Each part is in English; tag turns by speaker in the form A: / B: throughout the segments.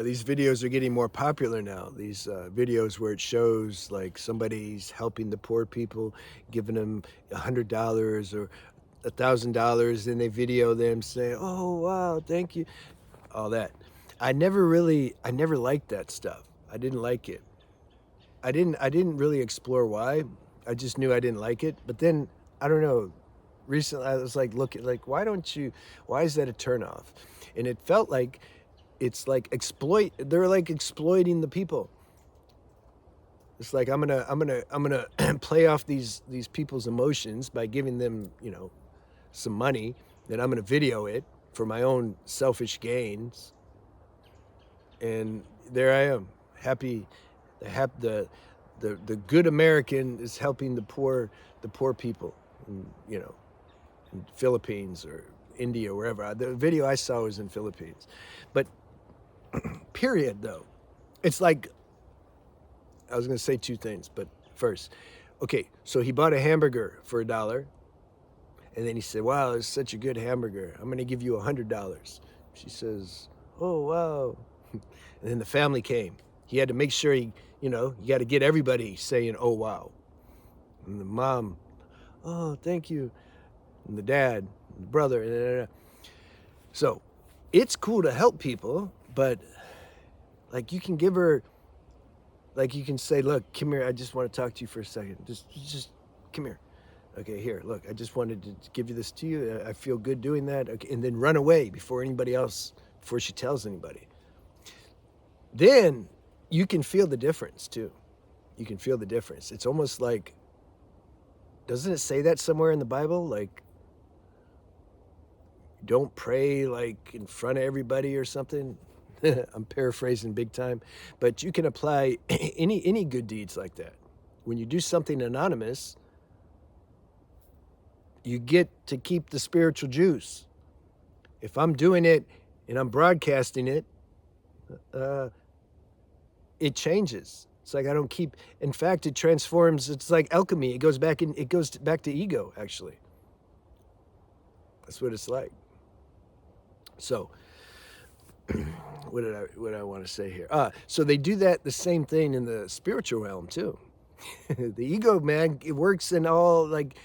A: These videos are getting more popular now. These videos where it shows like somebody's helping the poor people, giving them $100 or $1,000, and they video them say, "Oh wow, thank you," all that. I never liked that stuff. I didn't like it. I didn't really explore why. I just knew I didn't like it. But then I don't know. Recently, I was like, looking like, why don't you? Why is that a turnoff? And it felt like it's like exploit. They're like exploiting the people. It's like I'm gonna play off these people's emotions by giving them, you know, some money. Then I'm gonna video it for my own selfish gains. And there I am, happy. The the good American is helping the poor people, in, you know, in Philippines or India, wherever. The video I saw was in Philippines, but period though. It's like I was going to say two things, but first, okay, so he bought a hamburger for $1, and then he said, "Wow, it's such a good hamburger. I'm going to give you $100." She says, "Oh wow," and then the family came. He had to make sure you know, you got to get everybody saying, "Oh wow," and the mom, "Oh, thank you," and the dad, and the brother. So, it's cool to help people, but like you can give her like you can say, "Look, come here. I just want to talk to you for a second. Just come here. Okay, here. Look, I just wanted to give you this to you. I feel good doing that." Okay, and then run away before anybody else, before she tells anybody. Then you can feel the difference too. You can feel the difference. It's almost like, doesn't it say that somewhere in the Bible? Like, don't pray like in front of everybody or something. I'm paraphrasing big time, but you can apply any good deeds like that. When you do something anonymous, you get to keep the spiritual juice. If I'm doing it and I'm broadcasting it, uh, it changes. It's like I don't keep. In fact, it transforms. It's like alchemy. It goes back in. It goes back to ego. Actually, that's what it's like. So, what I want to say here? So they do that the same thing in the spiritual realm too. The ego, man, it works in all like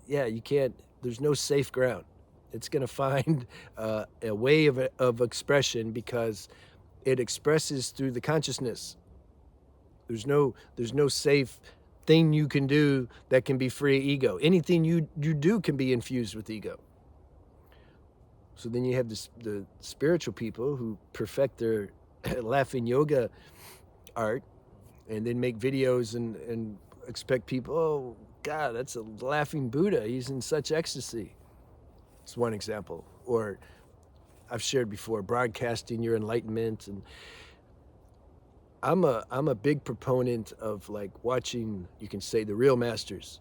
A: yeah. You can't. There's no safe ground. It's gonna find a way of expression because it expresses through the consciousness. There's no safe thing you can do that can be free ego. Anything you do can be infused with ego. So then you have the spiritual people who perfect their laughing yoga art and then make videos and expect people, oh God, that's a laughing Buddha. He's in such ecstasy. It's one example. Or I've shared before, broadcasting your enlightenment. And I'm a big proponent of like watching, you can say, the real masters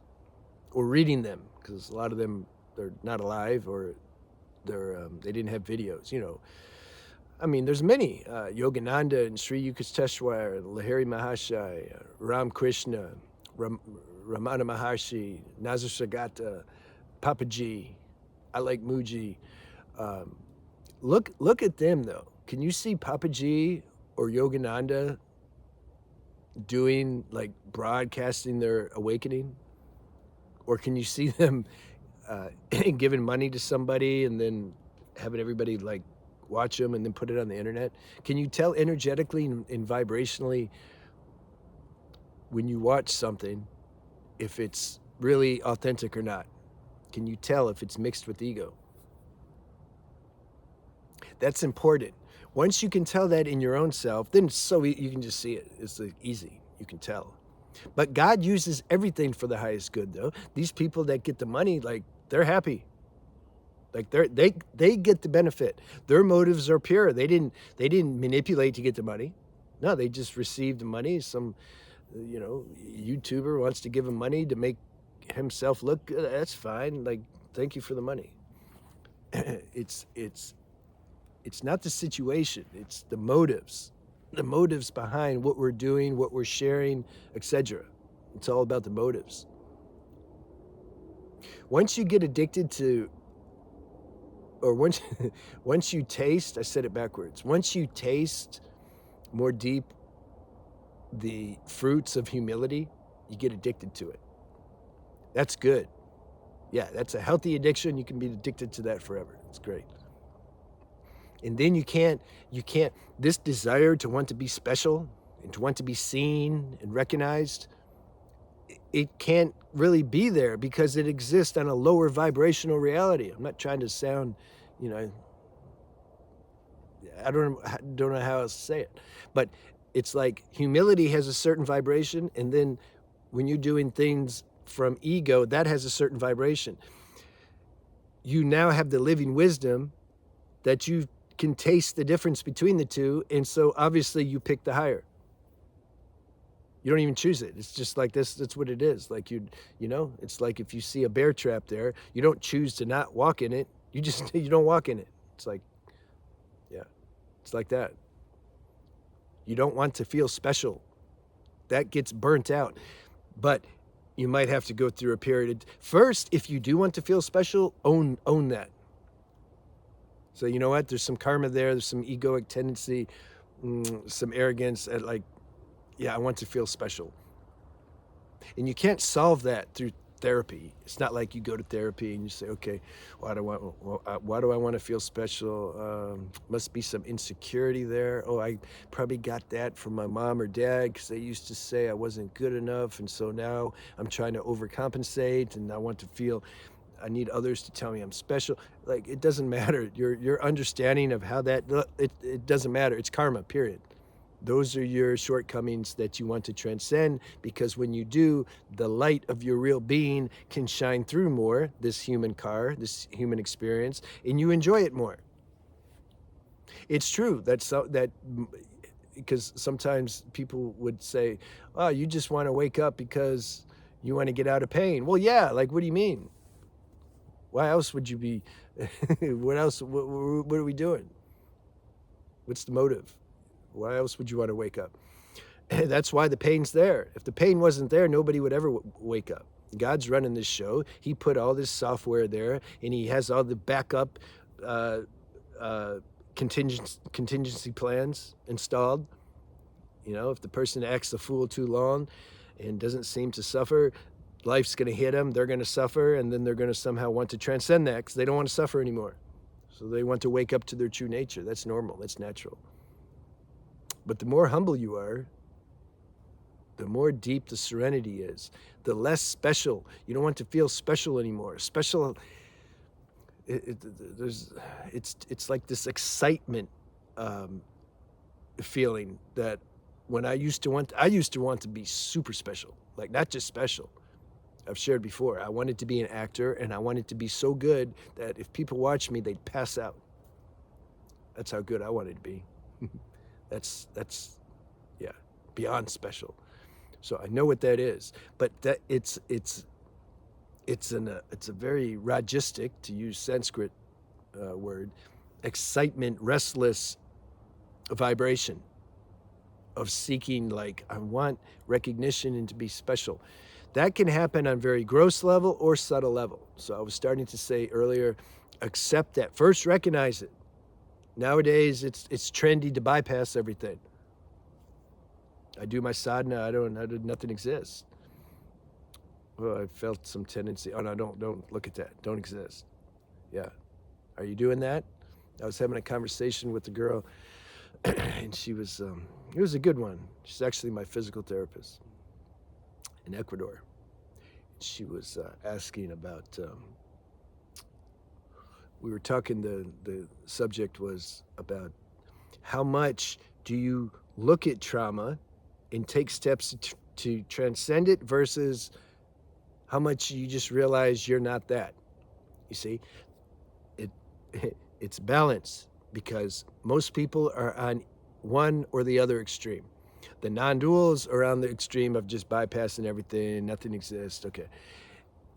A: or reading them, because a lot of them, they're not alive, or they didn't have videos, you know. I mean, there's many, Yogananda and Sri Yukteswar, Lahiri Mahashai, Ram Krishna, Ramana Maharshi, Nazar Papaji. I like Muji. Um, look at them though. Can you see Papaji or Yogananda doing like broadcasting their awakening? Or can you see them uh, giving money to somebody and then having everybody like watch them and then put it on the internet? Can you tell energetically and vibrationally when you watch something if it's really authentic or not? Can you tell if it's mixed with ego? That's important. Once you can tell that in your own self, then you can just see it. It's like easy. You can tell. But God uses everything for the highest good, though. These people that get the money, like they're happy. Like they get the benefit. Their motives are pure. They didn't manipulate to get the money. No, they just received the money. Some, you know, YouTuber wants to give him money to make himself look good. That's fine. Like, thank you for the money. it's it's it's not the situation. It's the motives. The motives behind what we're doing, what we're sharing, etc. It's all about the motives. Once you get addicted to or once once you taste, I said it backwards. Once you taste more deep the fruits of humility, you get addicted to it. That's good. Yeah, that's a healthy addiction. You can be addicted to that forever. It's great. And then you can't this desire to want to be special and to want to be seen and recognized, it can't really be there because it exists on a lower vibrational reality. I'm not trying to sound, you know, I don't know how else to say it, but it's like humility has a certain vibration, and then when you're doing things from ego, that has a certain vibration. You now have the living wisdom that you can taste the difference between the two, and so obviously you pick the higher. You don't even choose it. It's just like this. That's what it is. Like it's like if you see a bear trap there, you don't choose to not walk in it. You just you don't walk in it. It's like, yeah, it's like that. You don't want to feel special. That gets burnt out. But you might have to go through a period. First, if you do want to feel special, own that. So you know what? There's some karma there. There's some egoic tendency, some arrogance at like, yeah, I want to feel special. And you can't solve that through therapy. It's not like you go to therapy and you say, okay, why do I want to feel special? Must be some insecurity there. Oh, I probably got that from my mom or dad because they used to say I wasn't good enough. And so now I'm trying to overcompensate and I need others to tell me I'm special. Like, it doesn't matter. Your understanding of how it doesn't matter. It's karma, period. Those are your shortcomings that you want to transcend, because when you do, the light of your real being can shine through more, this human this human experience, and you enjoy it more. It's true. Because sometimes people would say, oh, you just want to wake up because you want to get out of pain. Well, yeah, like, what do you mean? Why else would you be, what else, what are we doing? What's the motive? Why else would you want to wake up? That's why the pain's there. If the pain wasn't there, nobody would ever wake up. God's running this show. He put all this software there, and he has all the backup uh, contingency plans installed. If the person acts a fool too long and doesn't seem to suffer, life's going to hit them. They're going to suffer, and then they're going to somehow want to transcend that because they don't want to suffer anymore. So they want to wake up to their true nature. That's normal. That's natural. But the more humble you are, the more deep the serenity is, the less special. You don't want to feel special anymore. Special, it's like this excitement feeling that when I used to want to be super special, like not just special. I've shared before, I wanted to be an actor, and I wanted to be so good that if people watched me, they'd pass out. That's how good I wanted to be. That's yeah, beyond special. So I know what that is, but that it's a very Rajistic, to use Sanskrit word, excitement, restless vibration of seeking, like, I want recognition and to be special. That can happen on very gross level or subtle level. So I was starting to say earlier, accept that. First, recognize it. Nowadays, it's trendy to bypass everything. I do my sadhana. Nothing exists. Well, I felt some tendency. Oh no, don't look at that. Don't exist. Yeah. Are you doing that? I was having a conversation with the girl, and she was. It was a good one. She's actually my physical therapist in Ecuador. She was asking about. We were talking. The subject was about how much do you look at trauma and take steps to transcend it versus how much you just realize you're not that. You see, it it's balance, because most people are on one or the other extreme. The non-duals are on the extreme of just bypassing everything, nothing exists. Okay.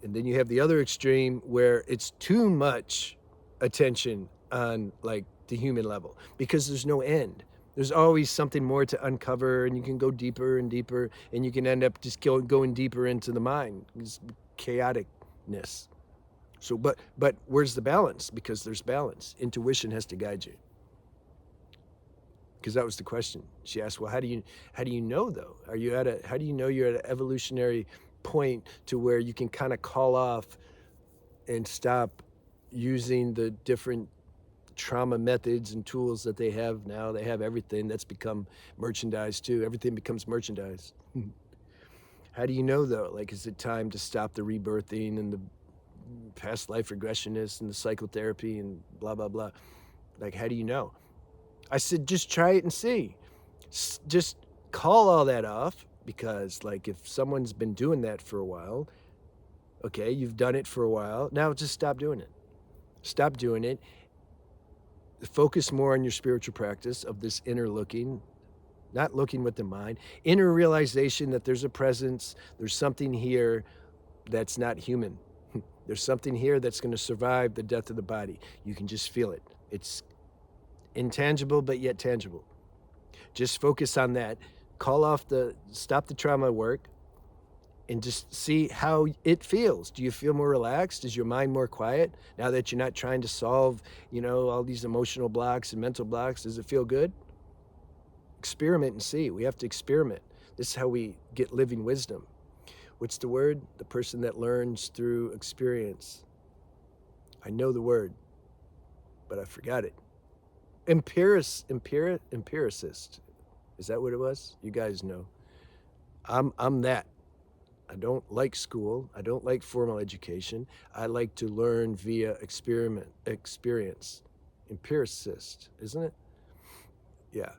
A: And then you have the other extreme where it's too much attention on, like, the human level, because there's no end. There's always something more to uncover, and you can go deeper and deeper, and you can end up just going deeper into the mind. It's chaoticness. So, but where's the balance? Because there's balance. Intuition has to guide you. Because that was the question. She asked, well, how do you know though? Are you at a, how do you know you're at an evolutionary point to where you can kind of call off and stop using the different trauma methods and tools that they have now? They have everything that's become merchandise too. Everything becomes merchandise. How do you know though? Like, is it time to stop the rebirthing and the past life regressionists and the psychotherapy and blah, blah, blah? Like, how do you know? I said, just try it and see. Just call all that off, because like if someone's been doing that for a while, okay, you've done it for a while, now just stop doing it. Stop doing it. Focus more on your spiritual practice of this inner looking, not looking with the mind, inner realization that there's a presence, there's something here that's not human. There's something here that's going to survive the death of the body. You can just feel it. It's intangible, but yet tangible. Just focus on that. Stop the trauma work and just see how it feels. Do you feel more relaxed? Is your mind more quiet now that you're not trying to solve, all these emotional blocks and mental blocks? Does it feel good? Experiment and see. We have to experiment. This is how we get living wisdom. What's the word? The person that learns through experience. I know the word, but I forgot it. Empiricist. Is that what it was? You guys know. I'm that. I don't like school. I don't like formal education. I like to learn via experience. Empiricist, isn't it? Yeah.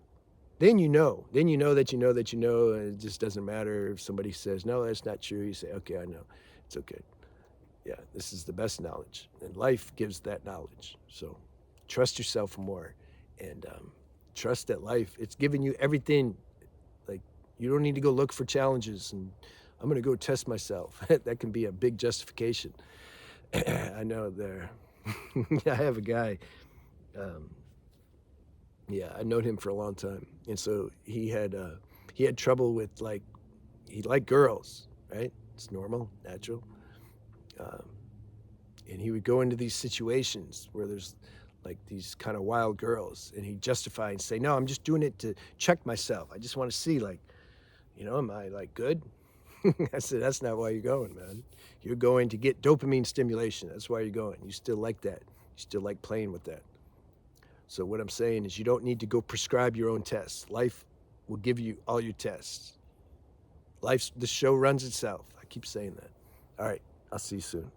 A: Then you know that you know that you know, and it just doesn't matter if somebody says, no, that's not true. You say, okay, I know. It's okay. Yeah, this is the best knowledge. And life gives that knowledge. So trust yourself more, and trust that life, it's giving you everything. Like, you don't need to go look for challenges and I'm going to go test myself. That can be a big justification. I know there. I have a guy. Um, yeah, I known him for a long time, and so he had trouble with, like, he liked girls, right? It's normal, natural. Um, and he would go into these situations where there's like these kind of wild girls, and he'd justify and say, no, I'm just doing it to check myself. I just want to see, like, am I like good? I said, that's not why you're going, man. You're going to get dopamine stimulation. That's why you're going. You still like that. You still like playing with that. So what I'm saying is, you don't need to go prescribe your own tests. Life will give you all your tests. The show runs itself. I keep saying that. All right, I'll see you soon.